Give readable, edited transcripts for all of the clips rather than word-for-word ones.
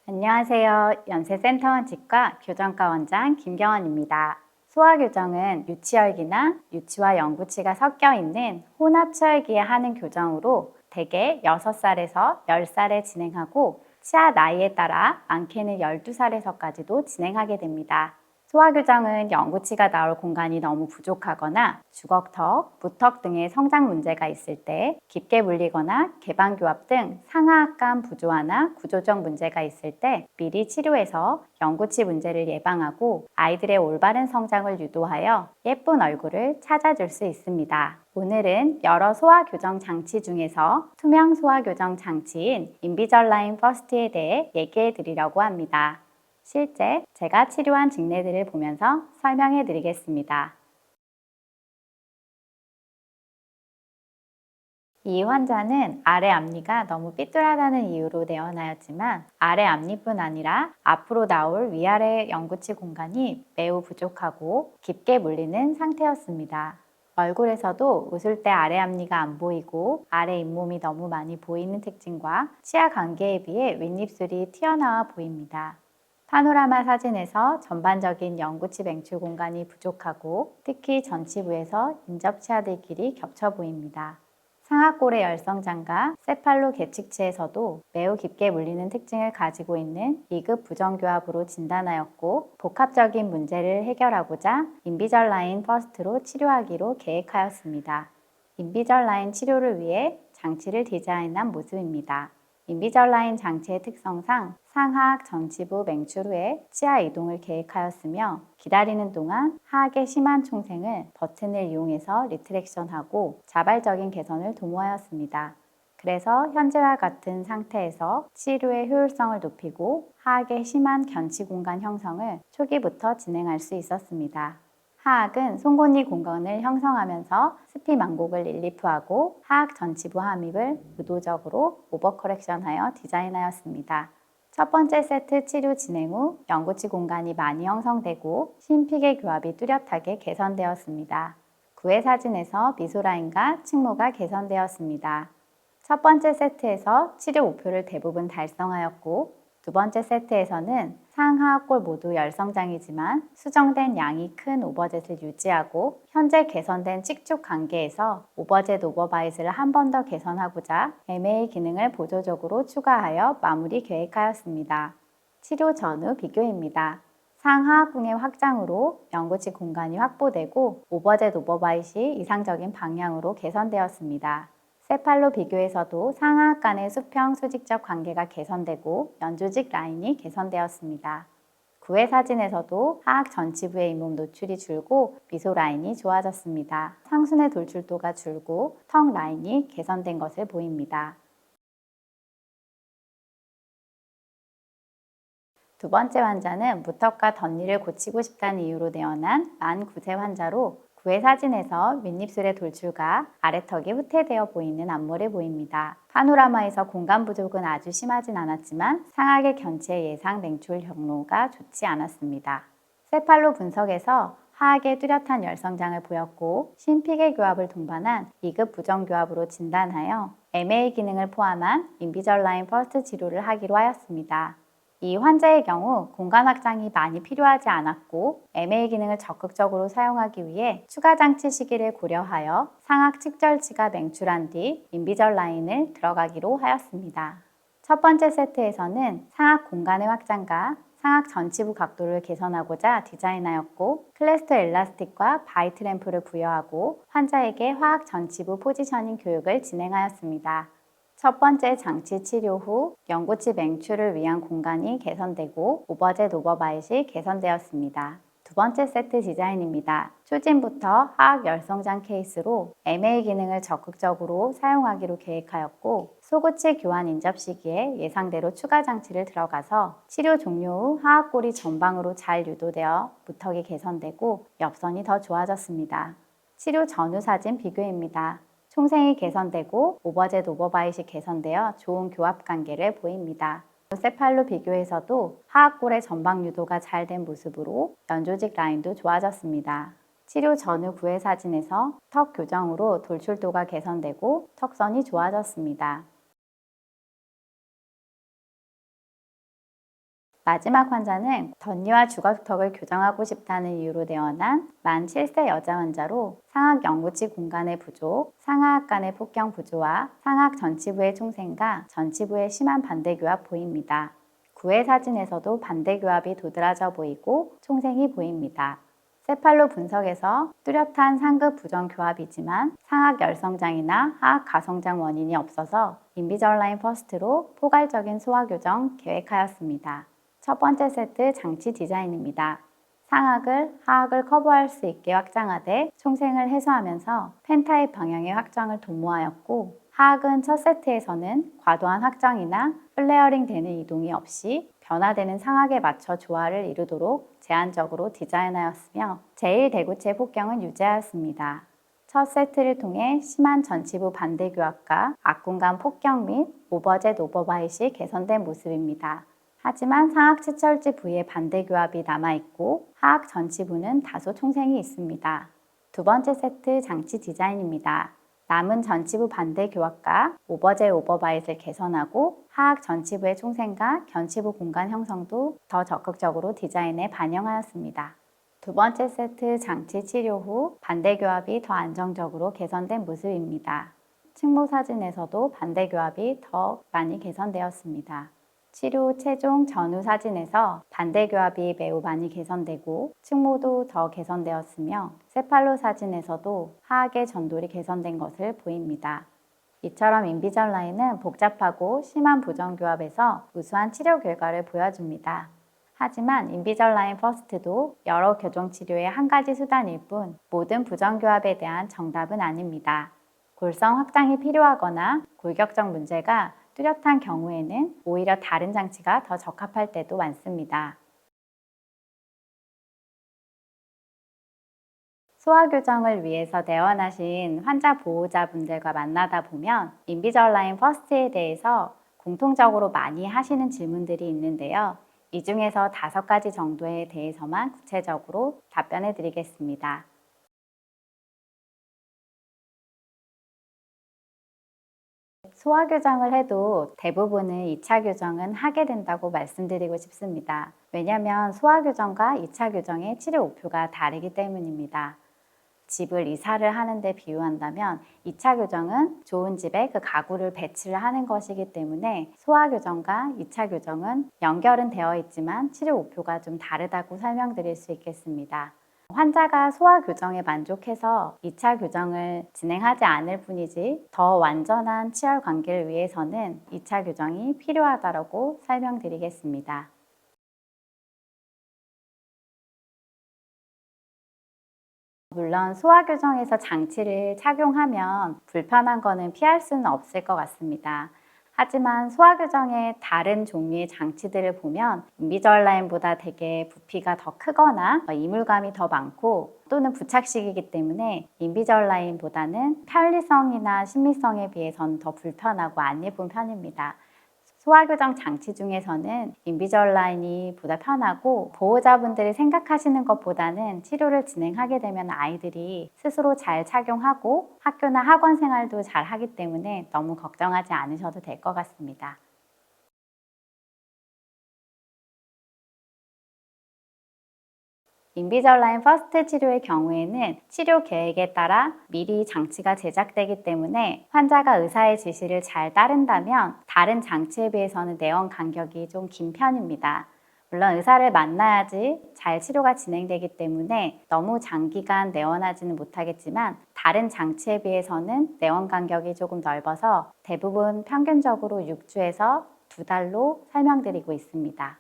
안녕하세요. 연세센터원 치과 교정과 원장 김경원입니다. 소아교정은 유치열기나 유치와 영구치가 섞여 있는 혼합치열기에 하는 교정으로 대개 6살에서 10살에 진행하고 치아 나이에 따라 많게는 12살에서까지도 진행하게 됩니다. 소아교정은 영구치가 나올 공간이 너무 부족하거나 주걱턱, 무턱 등의 성장 문제가 있을 때, 깊게 물리거나 개방교합 등 상하악관 부조화나 구조적 문제가 있을 때 미리 치료해서 영구치 문제를 예방하고 아이들의 올바른 성장을 유도하여 예쁜 얼굴을 찾아줄 수 있습니다. 오늘은 여러 소아교정 장치 중에서 투명 소아교정 장치인 인비절라인 퍼스트에 대해 얘기해 드리려고 합니다. 실제 제가 치료한 직례들을 보면서 설명해 드리겠습니다. 이 환자는 아래 앞니가 너무 삐뚤하다는 이유로 내원하였지만 아래 앞니뿐 아니라 앞으로 나올 위아래 영구치 공간이 매우 부족하고 깊게 물리는 상태였습니다. 얼굴에서도 웃을 때 아래 앞니가 안 보이고 아래 잇몸이 너무 많이 보이는 특징과 치아 관계에 비해 윗입술이 튀어나와 보입니다. 파노라마 사진에서 전반적인 영구치 맹출 공간이 부족하고 특히 전치부에서 인접치아들끼리 겹쳐 보입니다. 상악골의 열성장과 세팔로 계측치에서도 매우 깊게 물리는 특징을 가지고 있는 2급 부정교합으로 진단하였고 복합적인 문제를 해결하고자 인비절라인 퍼스트로 치료하기로 계획하였습니다. 인비절라인 치료를 위해 장치를 디자인한 모습입니다. 인비절라인 장치의 특성상 상하악 전치부 맹출 후에 치아 이동을 계획하였으며 기다리는 동안 하악의 심한 총생을 버튼을 이용해서 리트랙션하고 자발적인 개선을 도모하였습니다. 그래서 현재와 같은 상태에서 치료의 효율성을 높이고 하악의 심한 견치 공간 형성을 초기부터 진행할 수 있었습니다. 하악은 송곳니 공간을 형성하면서 스피 만곡을 릴리프하고 하악 전치부 함입을 의도적으로 오버커렉션하여 디자인하였습니다. 첫 번째 세트 치료 진행 후 영구치 공간이 많이 형성되고 심픽의 교합이 뚜렷하게 개선되었습니다. 구의 사진에서 미소라인과 층모가 개선되었습니다. 첫 번째 세트에서 치료 목표를 대부분 달성하였고 두 번째 세트에서는 상하악골 모두 열성장이지만 수정된 양이 큰 오버젯을 유지하고 현재 개선된 측축 관계에서 오버젯 오버바이스를 한 번 더 개선하고자 MA 기능을 보조적으로 추가하여 마무리 계획하였습니다. 치료 전후 비교입니다. 상하악궁의 확장으로 영구치 공간이 확보되고 오버젯 오버바이시 이상적인 방향으로 개선되었습니다. 세팔로 비교에서도 상하악 간의 수평 수직적 관계가 개선되고 연조직 라인이 개선되었습니다. 구의 사진에서도 하악 전치부의 잇몸 노출이 줄고 미소 라인이 좋아졌습니다. 상순의 돌출도가 줄고 턱 라인이 개선된 것을 보입니다. 두 번째 환자는 무턱과 덧니를 고치고 싶다는 이유로 내원한 만 9세 환자로 구의 사진에서 윗입술의 돌출과 아래턱이 후퇴되어 보이는 앞모를 보입니다. 파노라마에서 공간 부족은 아주 심하진 않았지만 상악의 견치의 예상 맹출 경로가 좋지 않았습니다. 세팔로 분석에서 하악의 뚜렷한 열성장을 보였고 심픽의 교합을 동반한 2급 부정교합으로 진단하여 MA 기능을 포함한 인비절라인 퍼스트 치료를 하기로 하였습니다. 이 환자의 경우 공간 확장이 많이 필요하지 않았고 MA 기능을 적극적으로 사용하기 위해 추가 장치 시기를 고려하여 상악 측절치가 맹출한 뒤 인비절라인을 들어가기로 하였습니다. 첫 번째 세트에서는 상악 공간의 확장과 상악 전치부 각도를 개선하고자 디자인하였고 클래스터 엘라스틱과 바이트 램프를 부여하고 환자에게 화학 전치부 포지셔닝 교육을 진행하였습니다. 첫 번째 장치 치료 후 영구치 맹출을 위한 공간이 개선되고 오버젯 오버바이시 개선되었습니다. 두 번째 세트 디자인입니다. 초진부터 하악 열성장 케이스로 MA 기능을 적극적으로 사용하기로 계획하였고 소구치 교환 인접 시기에 예상대로 추가 장치를 들어가서 치료 종료 후 하악골이 전방으로 잘 유도되어 무턱이 개선되고 옆선이 더 좋아졌습니다. 치료 전후 사진 비교입니다. 총생이 개선되고 오버젯 오버바이시 개선되어 좋은 교합 관계를 보입니다. 세팔로 비교해서도 하악골의 전방 유도가 잘 된 모습으로 연조직 라인도 좋아졌습니다. 치료 전후 구의 사진에서 턱 교정으로 돌출도가 개선되고 턱선이 좋아졌습니다. 마지막 환자는 덧니와 주걱턱을 교정하고 싶다는 이유로 내원한 만 7세 여자 환자로 상악 영구치 공간의 부족, 상하악 간의 폭경 부조와 상악 전치부의 총생과 전치부의 심한 반대교합 보입니다. 구회 사진에서도 반대교합이 도드라져 보이고 총생이 보입니다. 세팔로 분석에서 뚜렷한 상급 부정교합이지만 상악 열성장이나 하악 가성장 원인이 없어서 인비절라인 퍼스트로 포괄적인 소화교정 계획하였습니다. 첫 번째 세트 장치 디자인입니다. 상악을 하악을 커버할 수 있게 확장하되 총생을 해소하면서 펜타입 방향의 확장을 도모하였고, 하악은 첫 세트에서는 과도한 확장이나 플레어링 되는 이동이 없이 변화되는 상악에 맞춰 조화를 이루도록 제한적으로 디자인하였으며 제1대구체 폭경은 유지하였습니다. 첫 세트를 통해 심한 전치부 반대교합과 악공간 폭경 및 오버젯 오버바잇이 개선된 모습입니다. 하지만 상악 치철지 부위의 반대교합이 남아있고 하악 전치부는 다소 총생이 있습니다. 두 번째 세트 장치 디자인입니다. 남은 전치부 반대교합과 오버젯 오버바잇을 개선하고 하악 전치부의 총생과 견치부 공간 형성도 더 적극적으로 디자인에 반영하였습니다. 두 번째 세트 장치 치료 후 반대교합이 더 안정적으로 개선된 모습입니다. 측모 사진에서도 반대교합이 더 많이 개선되었습니다. 치료 후 최종 전후 사진에서 반대교합이 매우 많이 개선되고 측모도 더 개선되었으며 세팔로 사진에서도 하악의 전돌이 개선된 것을 보입니다. 이처럼 인비절라인은 복잡하고 심한 부정교합에서 우수한 치료 결과를 보여줍니다. 하지만 인비절라인 퍼스트도 여러 교정치료의 한 가지 수단일 뿐 모든 부정교합에 대한 정답은 아닙니다. 골성 확장이 필요하거나 골격적 문제가 뚜렷한 경우에는 오히려 다른 장치가 더 적합할 때도 많습니다. 소화교정을 위해서 내원하신 환자 보호자분들과 만나다 보면 인비절라인 퍼스트에 대해서 공통적으로 많이 하시는 질문들이 있는데요. 이 중에서 5가지 정도에 대해서만 구체적으로 답변해 드리겠습니다. 소화교정을 해도 대부분은 2차 교정은 하게 된다고 말씀드리고 싶습니다. 왜냐하면 소화교정과 2차 교정의 치료 목표가 다르기 때문입니다. 집을 이사를 하는데 비유한다면 2차 교정은 좋은 집에 그 가구를 배치를 하는 것이기 때문에 소화교정과 2차 교정은 연결은 되어 있지만 치료 목표가 좀 다르다고 설명드릴 수 있겠습니다. 환자가 소화 교정에 만족해서 2차 교정을 진행하지 않을 뿐이지 더 완전한 치열 관계를 위해서는 2차 교정이 필요하다고 설명드리겠습니다. 물론 소화 교정에서 장치를 착용하면 불편한 거는 피할 수는 없을 것 같습니다. 하지만 소화 교정의 다른 종류의 장치들을 보면 인비절라인보다 되게 부피가 더 크거나 이물감이 더 많고 또는 부착식이기 때문에 인비절라인보다는 편리성이나 신미성에 비해서는 더 불편하고 안 예쁜 편입니다. 소화교정 장치 중에서는 인비절라인이 보다 편하고 보호자분들이 생각하시는 것보다는 치료를 진행하게 되면 아이들이 스스로 잘 착용하고 학교나 학원 생활도 잘 하기 때문에 너무 걱정하지 않으셔도 될 것 같습니다. 인비절라인 퍼스트 치료의 경우에는 치료 계획에 따라 미리 장치가 제작되기 때문에 환자가 의사의 지시를 잘 따른다면 다른 장치에 비해서는 내원 간격이 좀 긴 편입니다. 물론 의사를 만나야지 잘 치료가 진행되기 때문에 너무 장기간 내원하지는 못하겠지만 다른 장치에 비해서는 내원 간격이 조금 넓어서 대부분 평균적으로 6주에서 2달로 설명드리고 있습니다.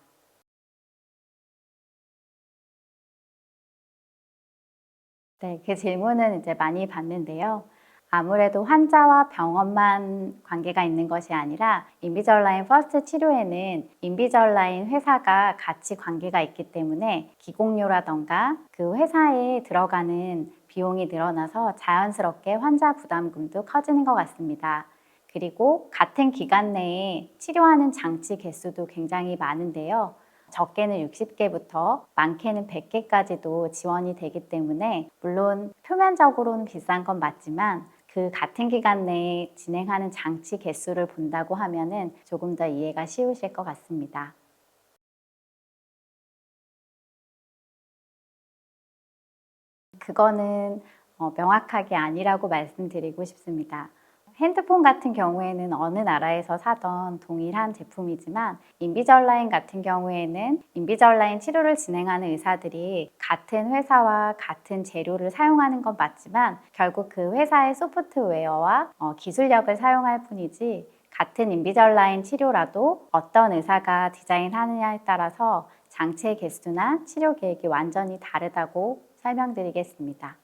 네, 그 질문은 이제 많이 받는데요. 아무래도 환자와 병원만 관계가 있는 것이 아니라 인비절라인 퍼스트 치료에는 인비절라인 회사가 같이 관계가 있기 때문에 기공료라던가 그 회사에 들어가는 비용이 늘어나서 자연스럽게 환자 부담금도 커지는 것 같습니다. 그리고 같은 기간 내에 치료하는 장치 개수도 굉장히 많은데요. 적게는 60개부터 많게는 100개까지도 지원이 되기 때문에 물론 표면적으로는 비싼 건 맞지만 그 같은 기간 내에 진행하는 장치 개수를 본다고 하면은 조금 더 이해가 쉬우실 것 같습니다. 그거는 명확하게 아니라고 말씀드리고 싶습니다. 핸드폰 같은 경우에는 어느 나라에서 사던 동일한 제품이지만 인비절라인 같은 경우에는 인비절라인 치료를 진행하는 의사들이 같은 회사와 같은 재료를 사용하는 건 맞지만 결국 그 회사의 소프트웨어와 기술력을 사용할 뿐이지 같은 인비절라인 치료라도 어떤 의사가 디자인하느냐에 따라서 장치의 개수나 치료 계획이 완전히 다르다고 설명드리겠습니다.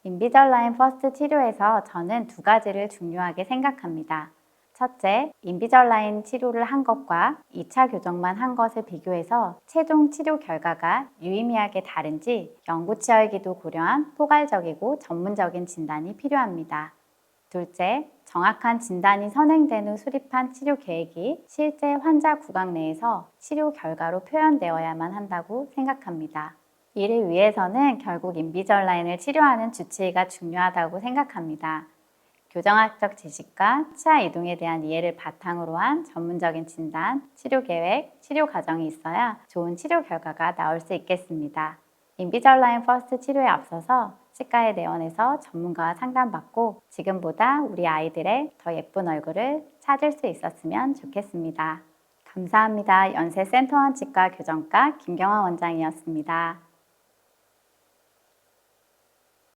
인비절라인 퍼스트 치료에서 저는 두 가지를 중요하게 생각합니다. 첫째, 인비절라인 치료를 한 것과 2차 교정만 한 것을 비교해서 최종 치료 결과가 유의미하게 다른지 연구 치열기도 고려한 포괄적이고 전문적인 진단이 필요합니다. 둘째, 정확한 진단이 선행된 후 수립한 치료 계획이 실제 환자 구강 내에서 치료 결과로 표현되어야만 한다고 생각합니다. 이를 위해서는 결국 인비절라인을 치료하는 주치의가 중요하다고 생각합니다. 교정학적 지식과 치아 이동에 대한 이해를 바탕으로 한 전문적인 진단, 치료 계획, 치료 과정이 있어야 좋은 치료 결과가 나올 수 있겠습니다. 인비절라인 퍼스트 치료에 앞서서 치과에 내원해서 전문가와 상담받고 지금보다 우리 아이들의 더 예쁜 얼굴을 찾을 수 있었으면 좋겠습니다. 감사합니다. 연세 센터원 치과 교정과 김경화 원장이었습니다.